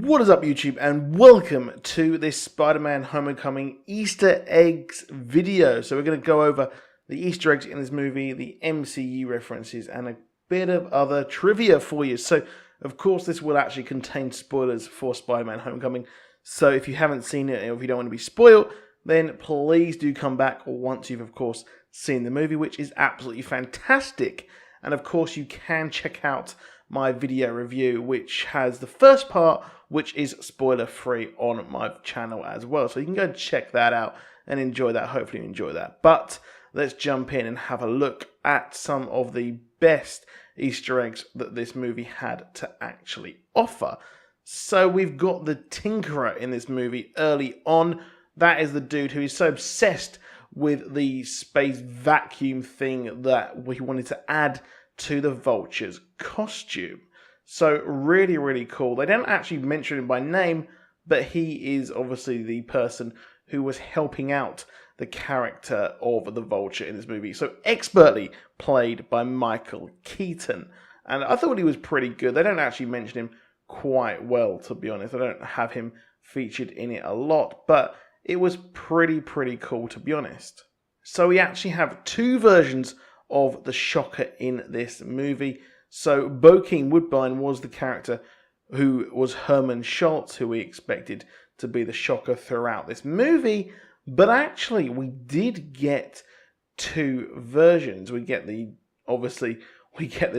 What is up, YouTube, and welcome to this Spider-Man Homecoming Easter eggs video. So we're going to go over the Easter eggs in this movie, the MCU references, and a bit of other trivia for you. So, of course, this will actually contain spoilers for Spider-Man Homecoming. So if you haven't seen it, or if you don't want to be spoiled, then please do come back once you've, of course, seen the movie, which is absolutely fantastic. And, of course, you can check out my video review, which has the first part, which is spoiler-free on my channel as well. So you can go and check that out and enjoy that. Hopefully you enjoy that. But let's jump in and have a look at some of the best Easter eggs that this movie had to actually offer. So we've got the Tinkerer in this movie early on. That is the dude who is so obsessed with the space vacuum thing that we wanted to add to the Vulture's costume. So really, really cool. They don't actually mention him by name, but he is obviously the person who was helping out the character of the Vulture in this movie. So expertly played by Michael Keaton. And I thought he was pretty good. They don't actually mention him quite well, to be honest. I don't have him featured in it a lot, but it was pretty cool, to be honest. So we actually have two versions of the Shocker in this movie. So Bokeem Woodbine was the character who was Herman Schultz, who we expected to be the Shocker throughout this movie. But actually, we did get two versions. We get the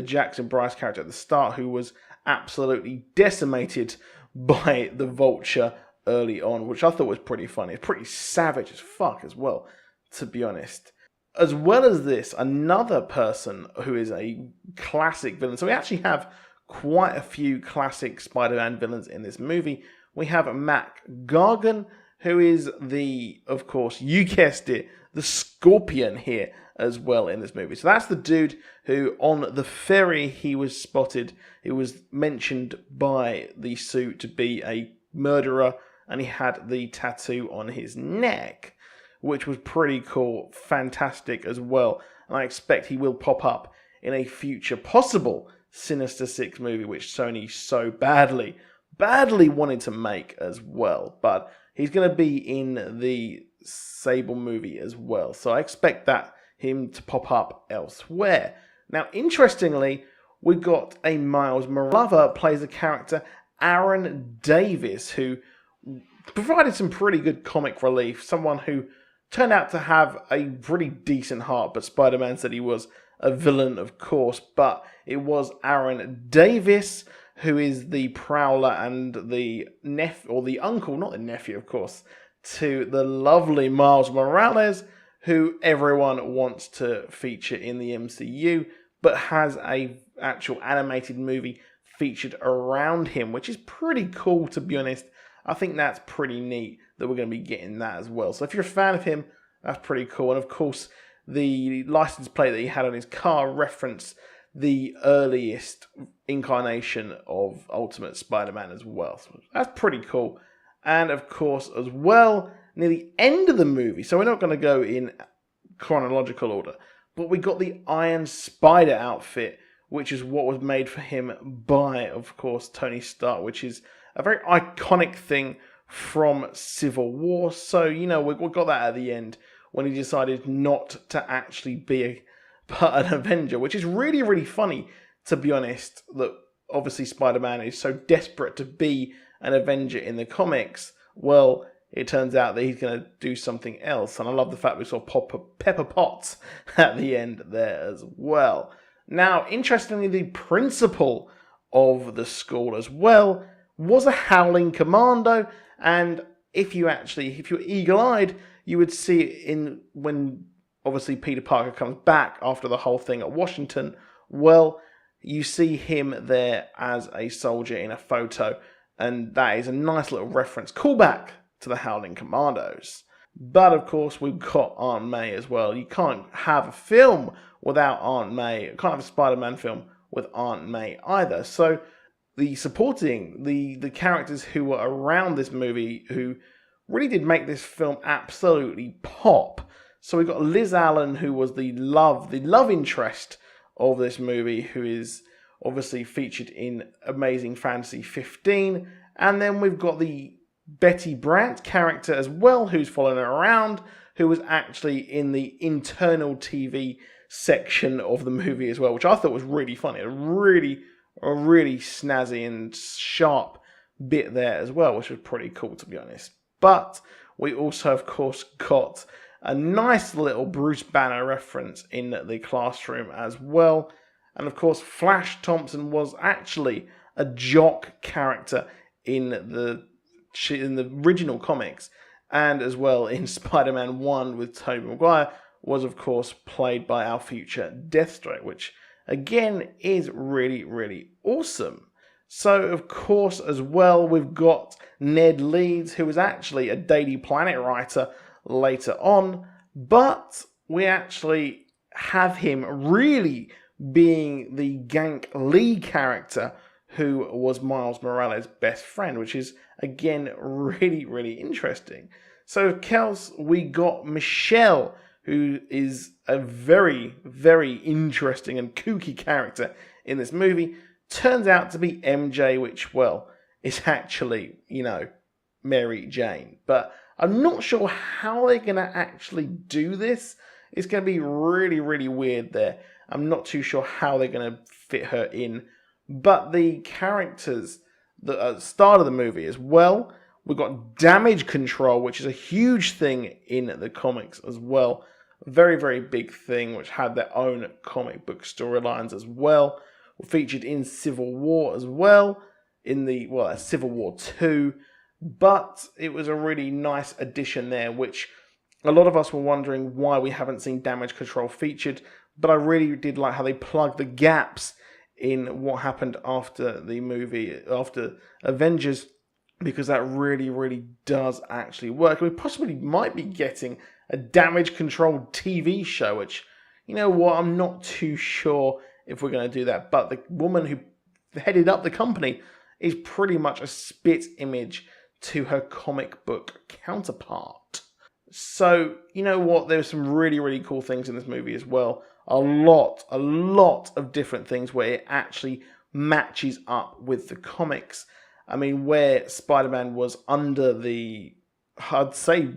Jackson Bryce character at the start, who was absolutely decimated by the Vulture early on, which I thought was pretty funny. It's pretty savage as fuck as well, to be honest. As well as this, another person who is a classic villain. So we actually have quite a few classic Spider-Man villains in this movie. We have Mac Gargan, who is of course, you guessed it, the Scorpion here as well in this movie. So that's the dude who, on the ferry, he was spotted. It was mentioned by the suit to be a murderer, and he had the tattoo on his neck, which was pretty cool, fantastic as well. And I expect he will pop up in a future possible Sinister Six movie, which Sony so badly wanted to make as well. But he's going to be in the Sable movie as well. So I expect him to pop up elsewhere. Now, interestingly, we got a Miles Morales plays the character Aaron Davis, who provided some pretty good comic relief. Someone who turned out to have a pretty decent heart, but Spider-Man said he was a villain, of course. But it was Aaron Davis, who is the Prowler and the uncle, not the nephew, of course, to the lovely Miles Morales, who everyone wants to feature in the MCU, but has a actual animated movie featured around him, which is pretty cool, to be honest. I think that's pretty neat that we're going to be getting that as well. So if you're a fan of him, that's pretty cool. And of course, the license plate that he had on his car referenced the earliest incarnation of Ultimate Spider-Man as well. So that's pretty cool. And of course, as well, near the end of the movie, so we're not going to go in chronological order, but we got the Iron Spider outfit, which is what was made for him by, of course, Tony Stark, which is a very iconic thing from Civil War. So, you know, we got that at the end when he decided not to actually be an Avenger, which is really funny, to be honest, that obviously Spider-Man is so desperate to be an Avenger in the comics. Well, it turns out that he's going to do something else. And I love the fact we saw Pepper Potts at the end there as well. Now, interestingly, the principal of the school as well was a Howling Commando, and if you're eagle-eyed, you would see it when obviously Peter Parker comes back after the whole thing at Washington. Well, you see him there as a soldier in a photo, and that is a nice little reference, callback to the Howling Commandos. But of course, we've got Aunt May as well. You can't have a film without Aunt May. You can't have a Spider-Man film with Aunt May either. So the supporting, the characters who were around this movie who really did make this film absolutely pop. So we got Liz Allen, who was the love interest of this movie, who is obviously featured in Amazing Fantasy 15, And then we've got the Betty Brant character as well, who's following her around, who was actually in the internal TV section of the movie as well, which I thought was really funny. A really snazzy and sharp bit there as well, which was pretty cool, to be honest. But we also, of course, got a nice little Bruce Banner reference in the classroom as well. And of course, Flash Thompson was actually a jock character in the original comics, and as well in Spider-Man 1 with Tobey Maguire, was of course played by our future Deathstroke, which again is really awesome. So of course as well we've got Ned Leeds, who was actually a Daily Planet writer later on, but we actually have him really being the Gank Lee character, who was Miles Morales' best friend, which is, again, really interesting. So, Kels, we got Michelle, who is a very interesting and kooky character in this movie. Turns out to be MJ, which, well, is actually, Mary Jane. But I'm not sure how they're going to actually do this. It's going to be really weird there. I'm not too sure how they're going to fit her in. But the characters that start of the movie as well, we've got Damage Control, which is a huge thing in the comics as well. A very big thing, which had their own comic book storylines as well. Featured in Civil War as well, in Civil War 2. But it was a really nice addition there, which a lot of us were wondering why we haven't seen Damage Control featured. But I really did like how they plugged the gaps in what happened after the movie, after Avengers, because that really does actually work. We possibly might be getting a Damage Control TV show, which, you know what, I'm not too sure if we're going to do that. But the woman who headed up the company is pretty much a spit image to her comic book counterpart. So, you know what, there's some really cool things in this movie as well. A lot of different things where it actually matches up with the comics. I mean, where Spider-Man was under I'd say,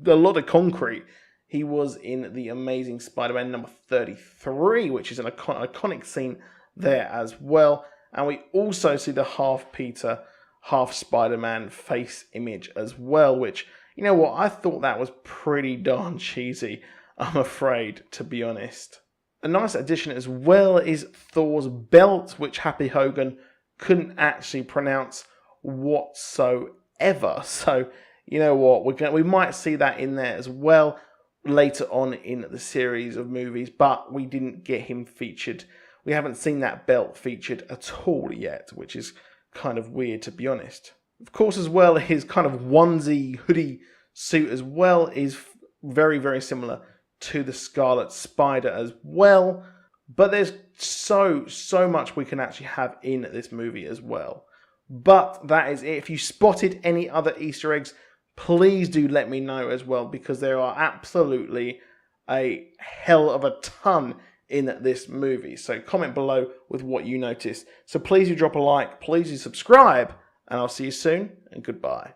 a lot of concrete, he was in the Amazing Spider-Man number 33, which is an iconic scene there as well. And we also see the half Peter, half Spider-Man face image as well, which, you know what, I thought that was pretty darn cheesy, I'm afraid, to be honest. A nice addition as well is Thor's belt, which Happy Hogan couldn't actually pronounce whatsoever. So, you know what, we might see that in there as well later on in the series of movies, but we didn't get him featured. We haven't seen that belt featured at all yet, which is kind of weird, to be honest. Of course, as well, his kind of onesie hoodie suit as well is very similar to the Scarlet Spider as well. But there's so much we can actually have in this movie as well. But that is it. If you spotted any other Easter eggs, please do let me know as well, because there are absolutely a hell of a ton in this movie. So comment below with what you notice. So please do drop a like, please do subscribe, and I'll see you soon, and goodbye.